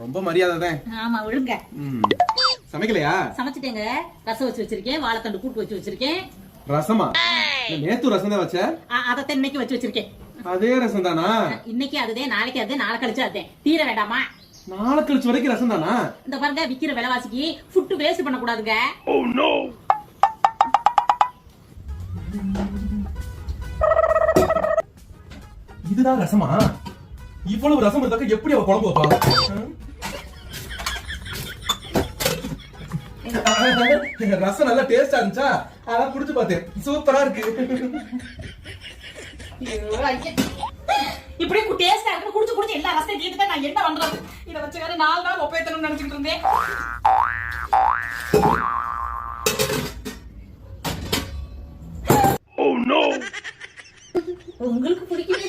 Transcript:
ரொம்ப மரியாதை தான். ஆமா ஒழுங்க. சமைக்கலையா? சமைச்சிட்டேங்க. ரசம் வச்சு வச்சிருக்கேன், வாழைத்தண்டு கூட்டு வச்சு வச்சிருக்கேன். ரசமா? நேத்து ரசம் தான் வச்ச? அதத்தான் இன்னைக்கு வச்சு வச்சிருக்கேன். அதே ரசம் தானா? இன்னைக்கு அதுதே, நாளைக்கு அதுதே, நாளை கழிச்சு அதுதே. தீர வேண்டாமா? நாளை கழிச்சு வரைக்கும் ரசம் தானா? இந்த பாருங்க, விக்கிற விலைவாசிக்கு ஃபுட் வேஸ்ட் பண்ண கூடாதுங்க. Oh no. இதுதான் ரசமா? இவ்வளவு ரசம் இருந்தாக்க எப்படி அவ குழம்பு வைப்பா? ரசம் நல்லா டேஸ்டா இருந்துச்சா? அதான் குடிச்சு பார்த்தேன். சூப்பரா இருக்கு. இப்படி டேஸ்டா இருக்கு குடிச்சு குடிச்சு எல்லா ரசத்தையும் தீர்த்துட்டா நான் என்ன பண்றது? இத வச்சு வேற 4 நாள் ஒப்பேத்தணும்னு நினைச்சிட்டு இருந்தேன். Oh no. உங்களுக்கு பிடிக்கும்?